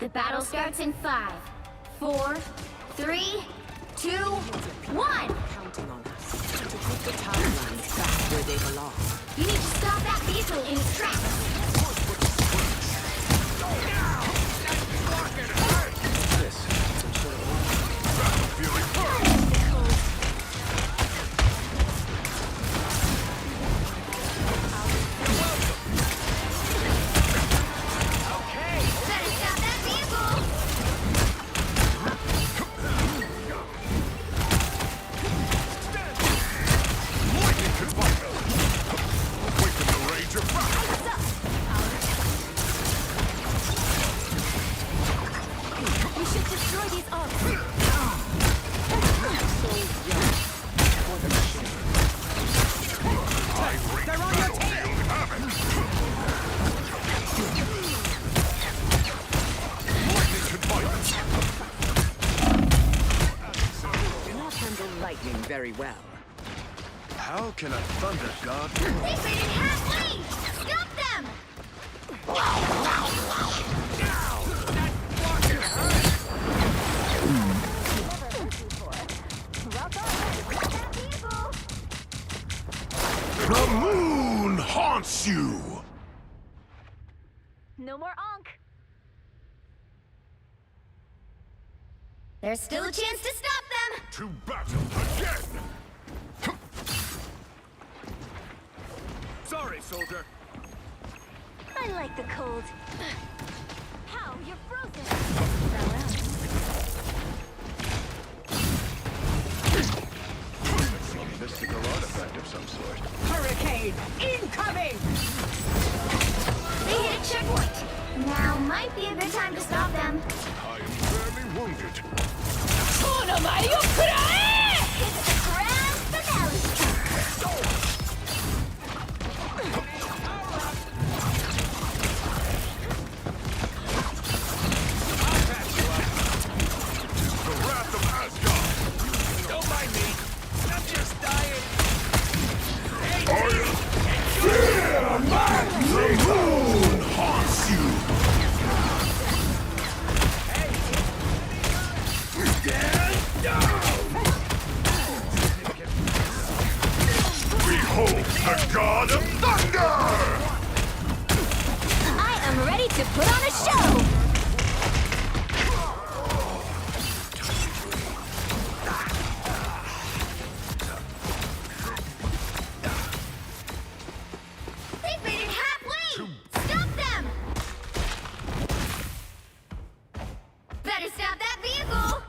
The battle starts in 5, 4, 3, 2, 1! Counting on us to put the timelines back where they belong. You need to stop that vehicle in its tracks! This, some sort of Feeling hurt! Better stop that vehicle! Lightning combine! Awaken the rage of battle! We should destroy these arcs! They're on your tail! Lightning combine! cannot handle lightning very well. How can a thunder god... They raided halfway! Stop them! The moon haunts you! No more onk! There's still a chance to stop them! To battle again! Sorry, soldier. I like the cold. How? You're frozen! Mystical artifact of some sort. Hurricane incoming! They hit a checkpoint! Now might be a good time to stop them. I am badly wounded. It's the grand finale! The wrath of Asgard! Don't mind me. I'm just dying. The moon haunts you! Stand down! Behold the god of thunder! I am ready to put on a show! They've made it halfway! Stop them! Better stop that vehicle!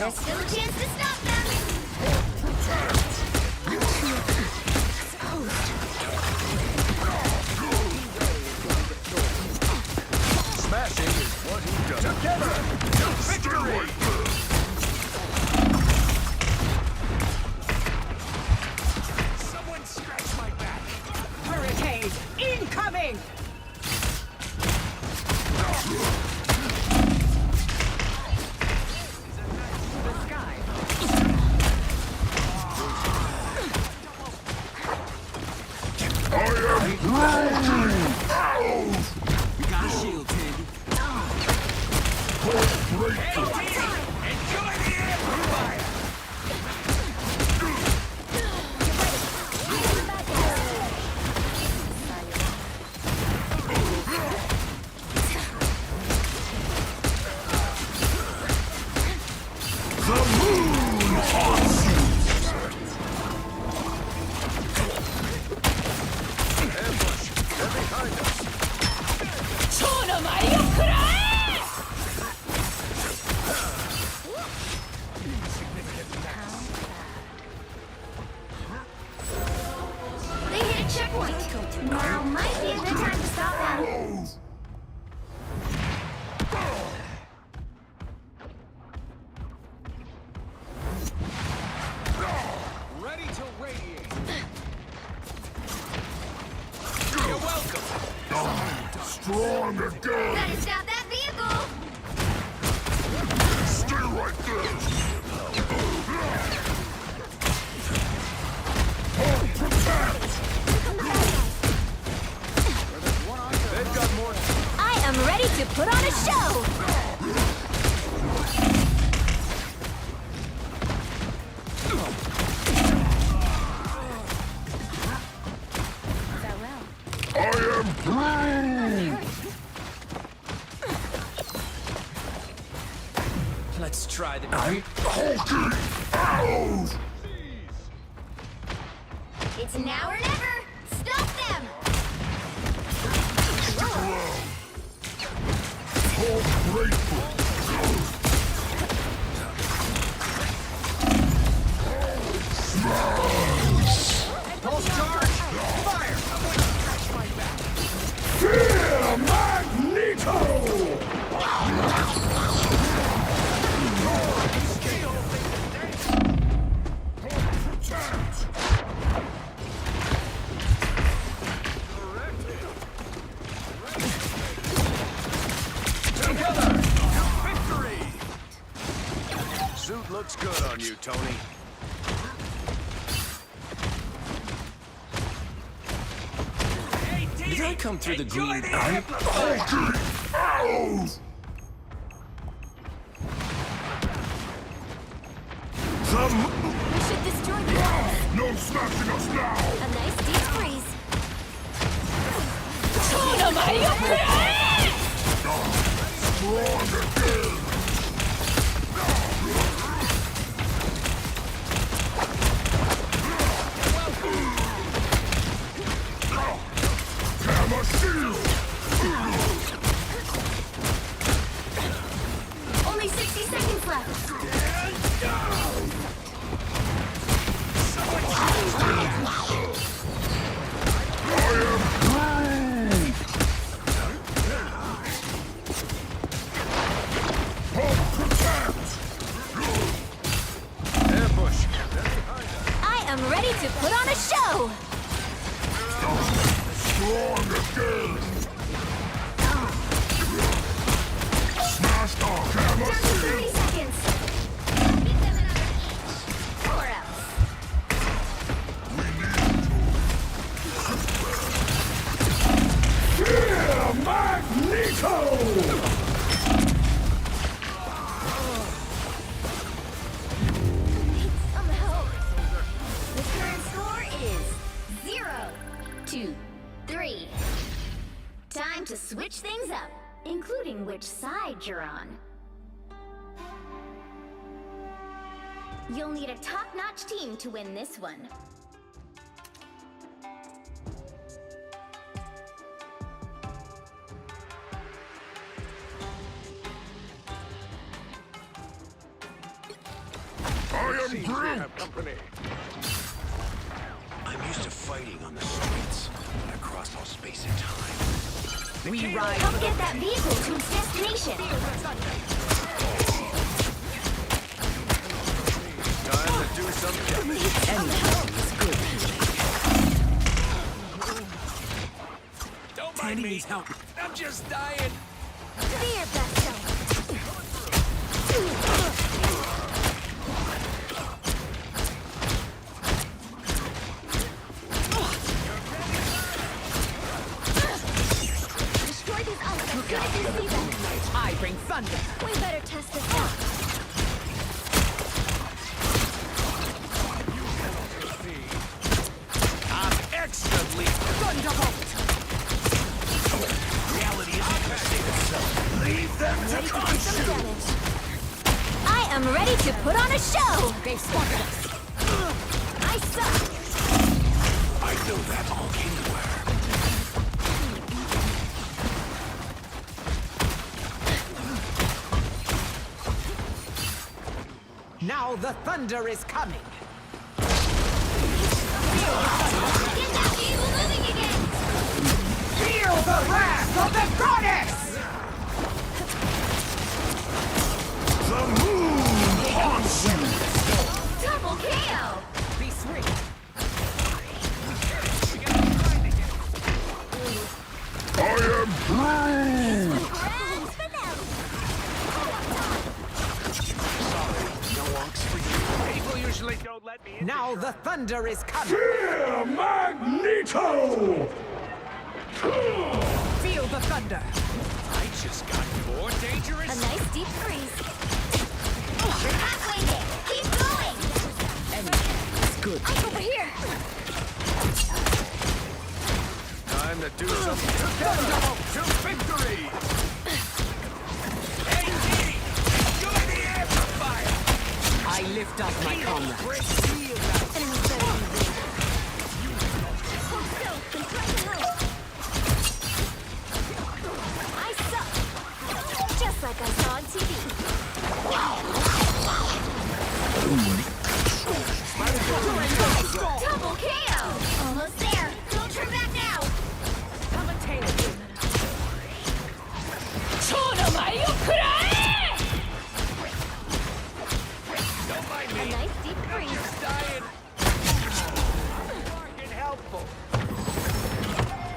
There's still a chance to stop them! Smashing is what he does. Together to victory! Someone scratch my back! Hurricane incoming! The sky. We got a shield, Tandy. Enjoy the amplifier! The moon haunts you! Ambush! They're behind us! They hit a checkpoint! Now might be a good time to stop them! Ready to radiate! You're welcome! Strong again! Better stop that vehicle! try the... I'm hulking out! It's now or never! Stop them! Stick around! Hold grateful! Smash! Pulse charge! Fire! Fear Magneto! Together! Victory! Suit looks good on you, Tony. Did I come through the green? I'm hulking out! We should destroy the walls. No smashing us now! A nice deep freeze. Strong again! Hammer shield! Only 60 seconds left. Ambush! I am ready to put on a show. Strong again! Smashed off hammer Down to 30 shield! seconds. Give them another inch. Or else. Fear Magneto! Some help. The current score is 0-2-3. Time to switch things up, including which side you're on. You'll need a top-notch team to win this one. I am Seems we Groot! have company. I'm used to fighting on the streets, but across all space and time. We ride Help for the get that vehicle to its destination. Time to do some damage. anything is good. Don't mind Tanny me. needs help. I'm just dying. There, Besto. Destroy these elements as soon as you see them. I bring thunder. We better test this out. I'm extra lethal. Thunderbolt. Reality isn't gonna save itself. Leave them to Ready to do some consume. damage. I am ready to put on a show. They spotted us. I suck. I know that all anywhere. Now the thunder is coming. Get that vehicle moving again. Feel the wrath of the goddess! The moon haunts you! Double KO. Be swift. I am Groot! Grand finale. No wonks for you. People usually don't let me in. Now the thunder is coming. Fear Magneto! Feel the thunder. I just got more A dangerous. nice deep freeze. You're halfway there. Keep going. It's good. I'm over here. Time to do some thunderbolt to victory. Hey, G! Join the amplifier. lift up my comrade. Enemies better be there. Hold still. Been trying to help. I suck. Just like I saw on TV. Double KO! Almost there. Don't turn back now. Have a tail. Don't mind A me. nice deep I'm breathe. just dying. Fucking helpful.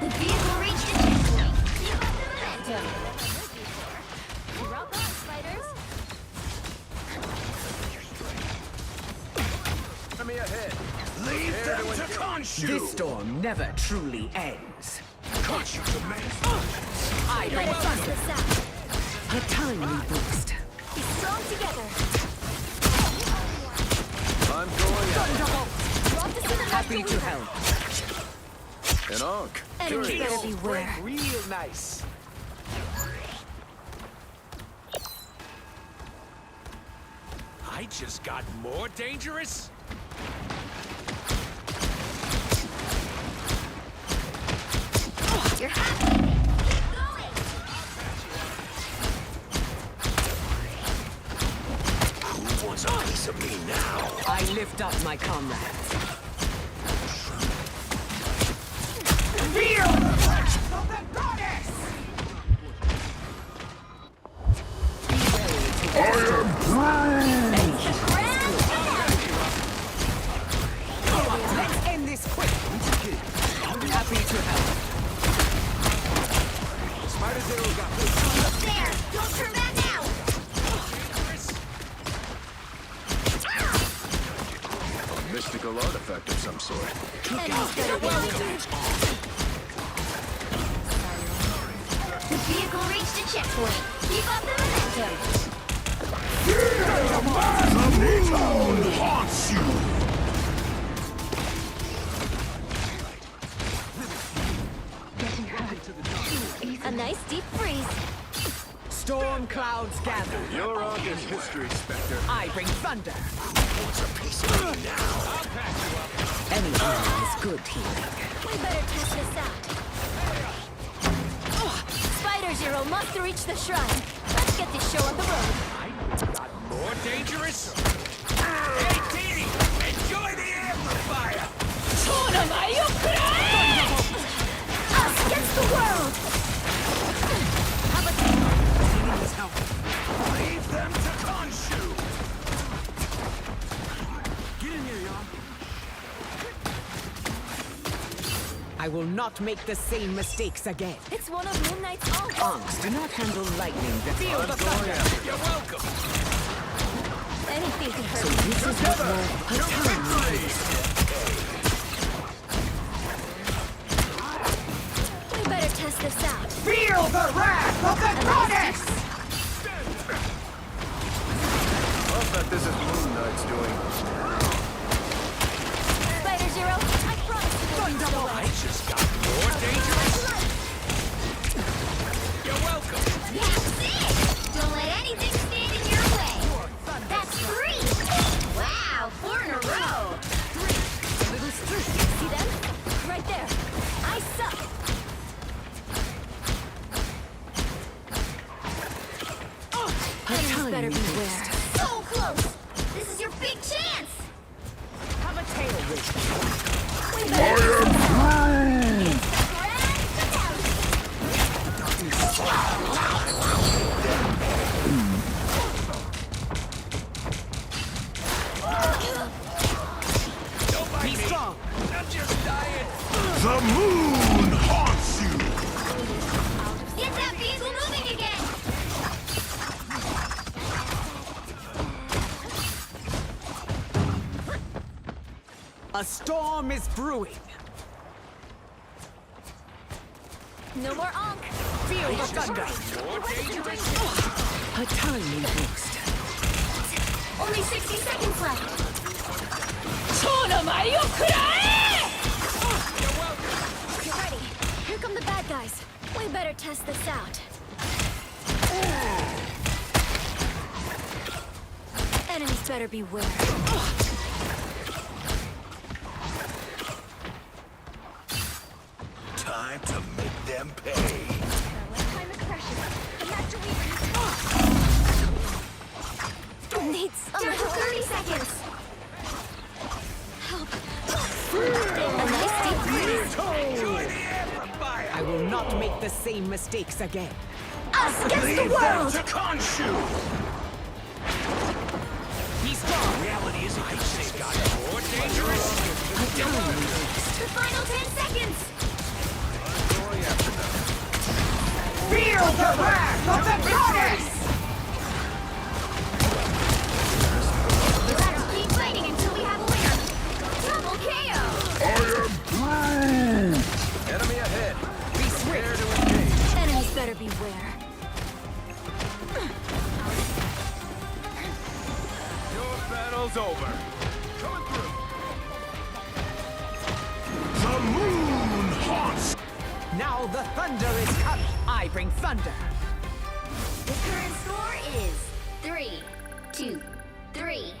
The vehicle reached its checkpoint. Keep up the momentum. Rock on, spiders. Enemy ahead. Leave them to Khonshu! This storm never truly ends. Khonshu demands I Let us bust this out. a timely boost. Be strong together. I'm going out. Drop this in the Happy to help. An onk. Enemies better beware. Real nice. I just got more dangerous? You're happy. Keep going. who wants a piece of me now? I lift up my comrades. I am Let's end this quick. Happy to help. Spider Zero got me. Almost there. Don't turn back now. A mystical artifact of some sort. Enemies better beware. The vehicle reached a checkpoint. Keep up the momentum. the moon haunts you! A nice deep freeze. Storm clouds gather. You're on this history, Spectre. I bring thunder. Wants a piece of me now? I'll patch you up. Any healing is good healing. We better test this out. Spider Zero must reach the shrine. Let's get this show on the road. I got more dangerous? Hey, Dee! Enjoy the amplifier! Us against the world! Leave them to Khonshu! Get in here, y'all. I will not make the same mistakes again. It's one of Moon Knight's own. Ankhs do not handle lightning. Feel the thunder. You're welcome. Anything could hurt. This is what will a timely We better test this out. Feel the wrath of the goddess! I'll bet this is Moon Knight's doing. Spider Zero, I promise you won't go I away. just got more dangerous? You're welcome. That's it! Don't let anything stand in your way. That's 3! Wow, 4 in a row! A little streak. See them? Right there. I suck. Enemies better beware. So close! This is your big chance! have a tail whip. We better It's the grand Don't mind Be me. strong. I'm just dying. The moon haunts you! Get that vehicle moving again! A storm is brewing. No more onk! Feel the thunder. More dangerous? A tiny boost. Only 60 seconds left! Get ready! Here come the bad guys! We better test this out. Enemies better beware. Time to make them pay. Needs down to 30 seconds. Help. A nice deep breeze. I will not make the same mistakes again. Us against the Leave them world. to Khonshu. He's gone. Reality isn't gonna save God. More dangerous. The final 10 seconds. Feel the wrath of the goddess! You gotta keep fighting until we have a winner. Double KO. Enemy ahead. Be swift. Prepare to engage. Enemies better beware. Your battle's over. Coming through. The moon haunts. Now the thunder is coming. I bring thunder. The current score is 3-2-3.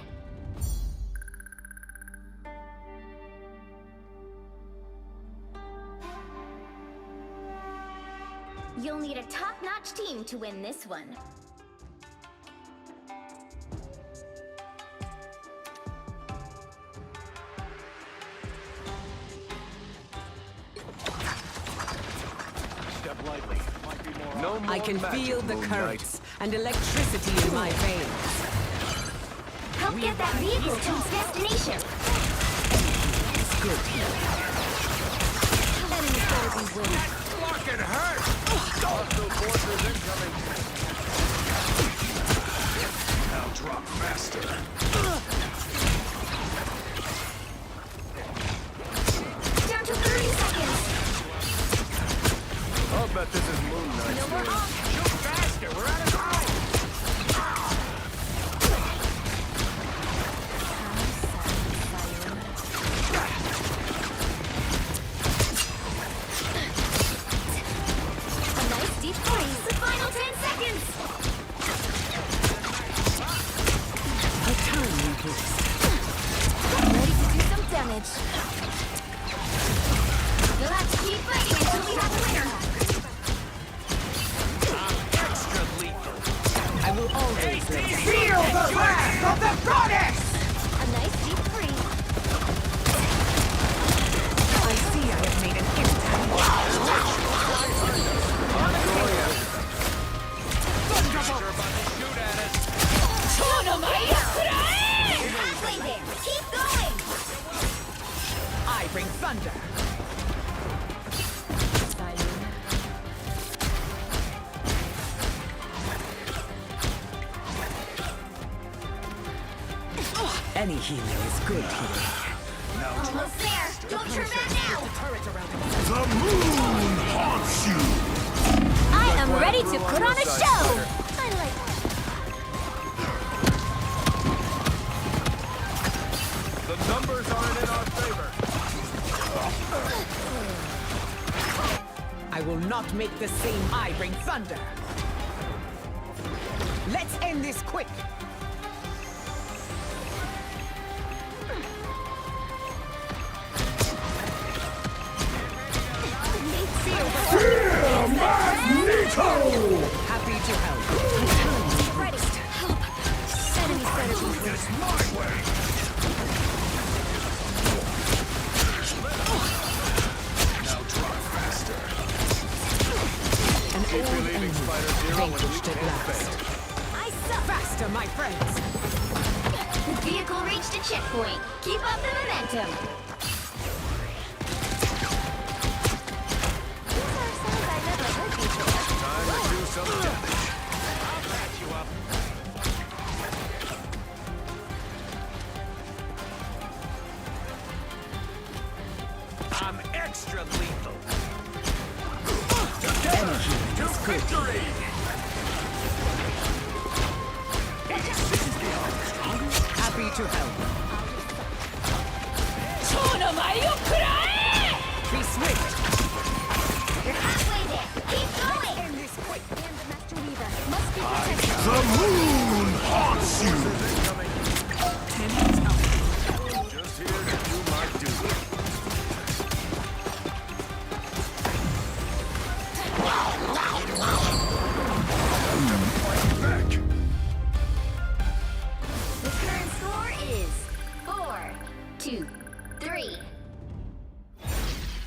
You'll need a top-notch team to win this one. Step lightly. Might be more no more I can feel the magic, Moon currents and electricity in my veins. Help get that vehicle to its destination. It's good here. Enemies better beware. Knight. Fucking hurt. Hostile forces incoming. Now drop faster. Down to 30 seconds. I'll bet this is Moon Knight's No more doing. off. Shoot faster. We're out of time. A nice deep freeze. The final 10 seconds. A tiny boost. Ready to do some damage. You'll have to keep fighting until we have a winner. Extra lethal. I will always let you. Feel the wrath of the goddess! A nice deep freeze. I see I have made an impact. You're about to shoot at us. Halfway there. Keep going. I bring thunder. Any healing is good healing. Almost there. Don't turn back now. The moon haunts you. I am ready to put on a show. I like The numbers aren't in our favor. I will not make the same. I bring thunder. Let's end this quick. Happy to help. ready. Help. Enemies better beware. It's my way. Now drive faster. An old believing, enemy Spider Zero, when vanquished we at can't last. I suck. Faster, my friends. The vehicle reached a checkpoint. Keep up the momentum. These are sounds I never heard before. Time to do some damage. I'll patch you up. I'm extra lethal. Together to victory! Happy to help. Be swift. You're halfway there. Keep going. End this quick. And the Master Weaver must be protected. The moon haunts you. 2, 3.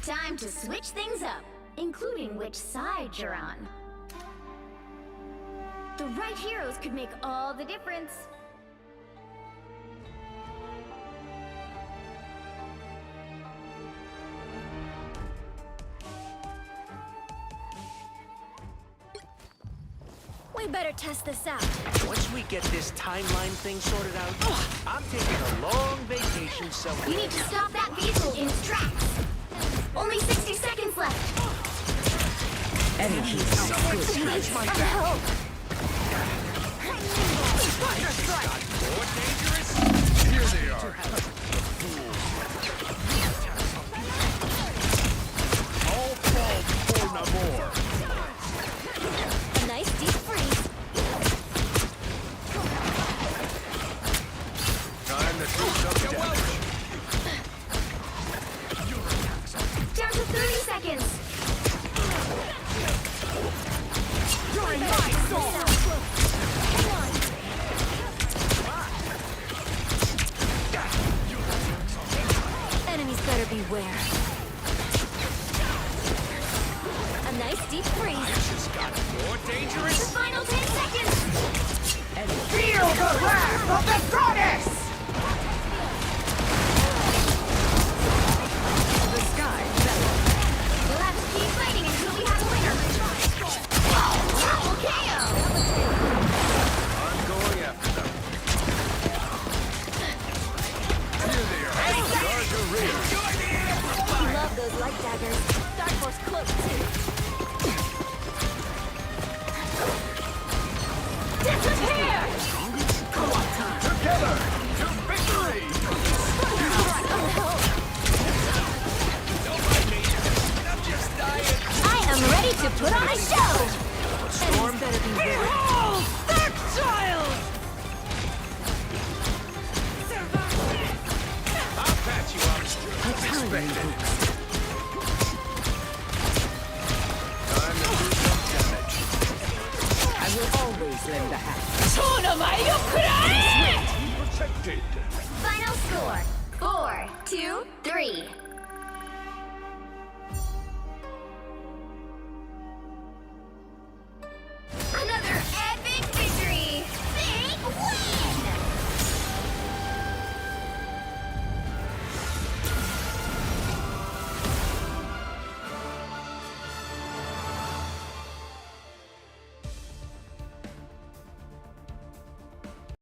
Time to switch things up, including which side you're on. The right heroes could make all the difference. We better test this out. Once we get this timeline thing sorted out, I'm taking a long vacation somewhere. We need to stop that vehicle in its tracks. Only 60 seconds left. Energy Scratch my back. Help! More dangerous? Here they are. All fall before Namor. A nice deep freeze. Time to do some damage. Down to 30 seconds. You're in my soul! Hang on. Enemies better beware. A nice deep freeze. Just got more dangerous. The final 10 seconds. Feel the wrath of the goddess! The sky fell. We'll have to keep fighting until we have a winner. Double KO. I'm going after them. Here they are. Charge your rear. Love those light daggers. Dark Force cloak too. Disappear! Together to victory. Don't mind me. I'm just dying. I am ready to put on a show. Storm Enemies better beware. Behold, that child! I'll patch you up. As expected. Time to do some damage. I will always lend a hand. 超の舞を食らえ